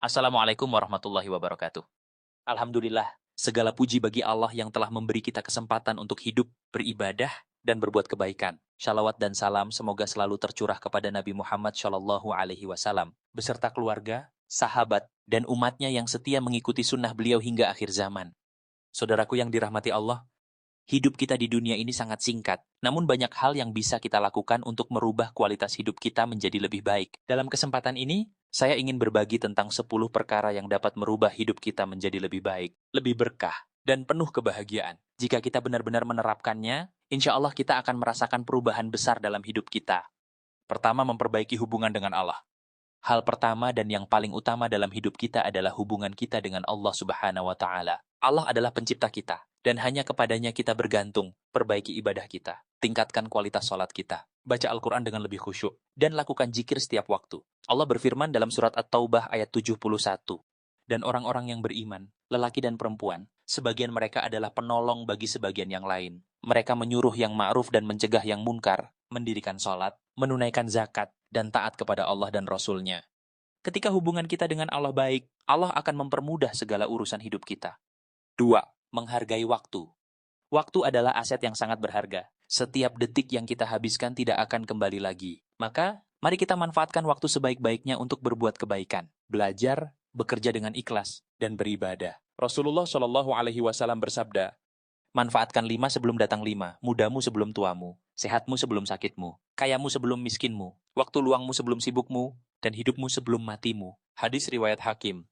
Assalamualaikum warahmatullahi wabarakatuh. Alhamdulillah, segala puji bagi Allah yang telah memberi kita kesempatan untuk hidup, beribadah, dan berbuat kebaikan. Shalawat dan salam semoga selalu tercurah kepada Nabi Muhammad Shallallahu Alaihi Wasallam, beserta keluarga, sahabat, dan umatnya yang setia mengikuti sunnah beliau hingga akhir zaman. Saudaraku yang dirahmati Allah, hidup kita di dunia ini sangat singkat, namun banyak hal yang bisa kita lakukan untuk merubah kualitas hidup kita menjadi lebih baik. Dalam kesempatan ini, saya ingin berbagi tentang 10 perkara yang dapat merubah hidup kita menjadi lebih baik, lebih berkah, dan penuh kebahagiaan. Jika kita benar-benar menerapkannya, insya Allah kita akan merasakan perubahan besar dalam hidup kita. Pertama, memperbaiki hubungan dengan Allah. Hal pertama dan yang paling utama dalam hidup kita adalah hubungan kita dengan Allah Subhanahu wa Ta'ala. Allah adalah pencipta kita, dan hanya kepadanya kita bergantung. Perbaiki ibadah kita, tingkatkan kualitas sholat kita, baca Al-Quran dengan lebih khusyuk, dan lakukan zikir setiap waktu. Allah berfirman dalam surat At-Taubah ayat 71. Dan orang-orang yang beriman, lelaki dan perempuan, sebagian mereka adalah penolong bagi sebagian yang lain. Mereka menyuruh yang ma'ruf dan mencegah yang munkar, mendirikan sholat, menunaikan zakat, dan taat kepada Allah dan Rasul-Nya. Ketika hubungan kita dengan Allah baik, Allah akan mempermudah segala urusan hidup kita. 2. Menghargai waktu. Waktu adalah aset yang sangat berharga. Setiap detik yang kita habiskan tidak akan kembali lagi. Maka, mari kita manfaatkan waktu sebaik-baiknya untuk berbuat kebaikan, belajar, bekerja dengan ikhlas, dan beribadah. Rasulullah Shallallahu Alaihi Wasallam bersabda, manfaatkan 5 sebelum datang 5, mudamu sebelum tuamu, sehatmu sebelum sakitmu, kayamu sebelum miskinmu, waktu luangmu sebelum sibukmu, dan hidupmu sebelum matimu. Hadis riwayat Hakim.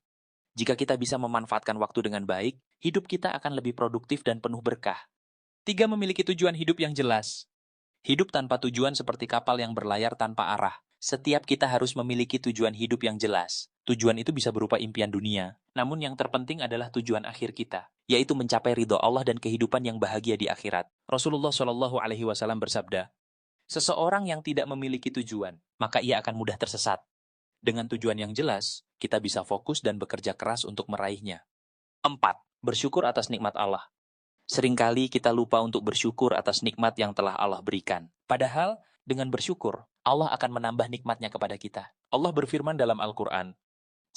Jika kita bisa memanfaatkan waktu dengan baik, hidup kita akan lebih produktif dan penuh berkah. 3. Memiliki tujuan hidup yang jelas. Hidup tanpa tujuan seperti kapal yang berlayar tanpa arah. Setiap kita harus memiliki tujuan hidup yang jelas. Tujuan itu bisa berupa impian dunia, namun yang terpenting adalah tujuan akhir kita, yaitu mencapai ridho Allah dan kehidupan yang bahagia di akhirat. Rasulullah Shallallahu Alaihi Wasallam bersabda, seseorang yang tidak memiliki tujuan, maka ia akan mudah tersesat. Dengan tujuan yang jelas, kita bisa fokus dan bekerja keras untuk meraihnya. 4. Bersyukur atas nikmat Allah. Seringkali kita lupa untuk bersyukur atas nikmat yang telah Allah berikan. Padahal, dengan bersyukur, Allah akan menambah nikmatnya kepada kita. Allah berfirman dalam Al-Quran,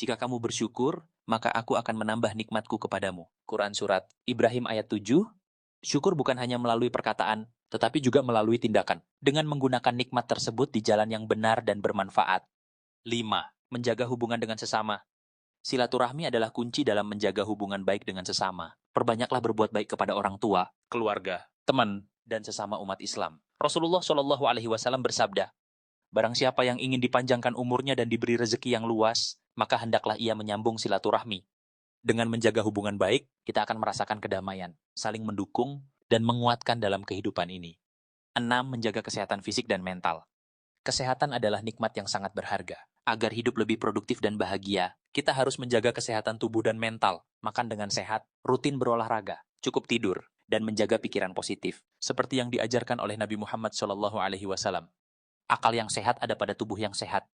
jika kamu bersyukur, maka aku akan menambah nikmatku kepadamu. Quran Surat Ibrahim ayat 7, syukur bukan hanya melalui perkataan, tetapi juga melalui tindakan. Dengan menggunakan nikmat tersebut di jalan yang benar dan bermanfaat. 5. Menjaga hubungan dengan sesama. Silaturahmi adalah kunci dalam menjaga hubungan baik dengan sesama. Perbanyaklah berbuat baik kepada orang tua, keluarga, teman, dan sesama umat Islam. Rasulullah Shallallahu Alaihi Wasallam bersabda, barang siapa yang ingin dipanjangkan umurnya dan diberi rezeki yang luas, maka hendaklah ia menyambung silaturahmi. Dengan menjaga hubungan baik, kita akan merasakan kedamaian, saling mendukung, dan menguatkan dalam kehidupan ini. 6. Menjaga kesehatan fisik dan mental. Kesehatan adalah nikmat yang sangat berharga. Agar hidup lebih produktif dan bahagia, kita harus menjaga kesehatan tubuh dan mental, makan dengan sehat, rutin berolahraga, cukup tidur, dan menjaga pikiran positif, seperti yang diajarkan oleh Nabi Muhammad SAW. Akal yang sehat ada pada tubuh yang sehat.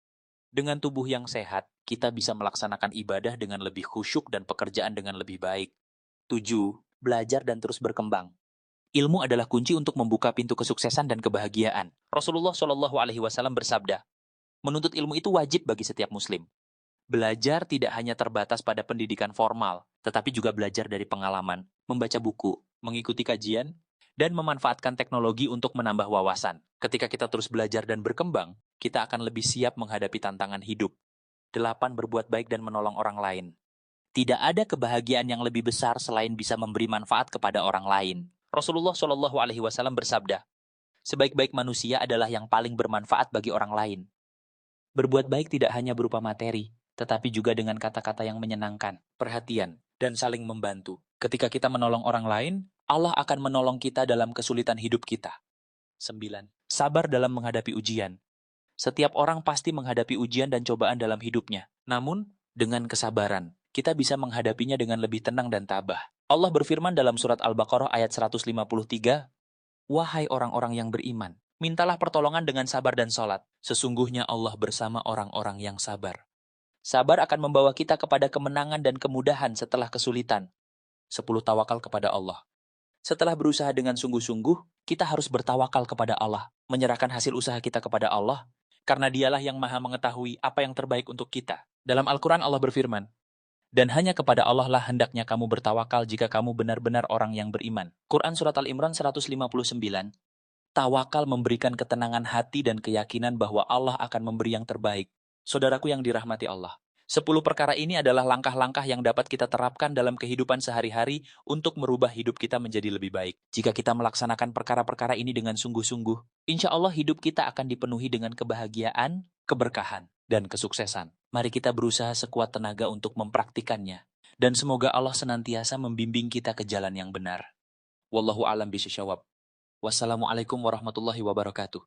Dengan tubuh yang sehat, kita bisa melaksanakan ibadah dengan lebih khusyuk dan pekerjaan dengan lebih baik. 7. Belajar dan terus berkembang. Ilmu adalah kunci untuk membuka pintu kesuksesan dan kebahagiaan. Rasulullah Shallallahu Alaihi Wasallam bersabda, menuntut ilmu itu wajib bagi setiap muslim. Belajar tidak hanya terbatas pada pendidikan formal, tetapi juga belajar dari pengalaman, membaca buku, mengikuti kajian, dan memanfaatkan teknologi untuk menambah wawasan. Ketika kita terus belajar dan berkembang, kita akan lebih siap menghadapi tantangan hidup. 8. Berbuat baik dan menolong orang lain. Tidak ada kebahagiaan yang lebih besar selain bisa memberi manfaat kepada orang lain. Rasulullah Shallallahu Alaihi Wasallam bersabda, sebaik-baik manusia adalah yang paling bermanfaat bagi orang lain. Berbuat baik tidak hanya berupa materi, tetapi juga dengan kata-kata yang menyenangkan, perhatian, dan saling membantu. Ketika kita menolong orang lain, Allah akan menolong kita dalam kesulitan hidup kita. 9. Sabar dalam menghadapi ujian. Setiap orang pasti menghadapi ujian dan cobaan dalam hidupnya. Namun, dengan kesabaran, kita bisa menghadapinya dengan lebih tenang dan tabah. Allah berfirman dalam surat Al-Baqarah ayat 153, wahai orang-orang yang beriman, mintalah pertolongan dengan sabar dan sholat. Sesungguhnya Allah bersama orang-orang yang sabar. Sabar akan membawa kita kepada kemenangan dan kemudahan setelah kesulitan. 10. Tawakal kepada Allah. Setelah berusaha dengan sungguh-sungguh, kita harus bertawakal kepada Allah, menyerahkan hasil usaha kita kepada Allah, karena dialah yang maha mengetahui apa yang terbaik untuk kita. Dalam Al-Quran Allah berfirman, dan hanya kepada Allah lah hendaknya kamu bertawakal jika kamu benar-benar orang yang beriman. Quran Surat Al-Imran 159. Tawakal memberikan ketenangan hati dan keyakinan bahwa Allah akan memberi yang terbaik. Saudaraku yang dirahmati Allah, 10 perkara ini adalah langkah-langkah yang dapat kita terapkan dalam kehidupan sehari-hari untuk merubah hidup kita menjadi lebih baik. Jika kita melaksanakan perkara-perkara ini dengan sungguh-sungguh, insya Allah hidup kita akan dipenuhi dengan kebahagiaan, keberkahan, dan kesuksesan. Mari kita berusaha sekuat tenaga untuk mempraktikannya. Dan semoga Allah senantiasa membimbing kita ke jalan yang benar. Wallahu a'lam bishawab. Wassalamualaikum warahmatullahi wabarakatuh.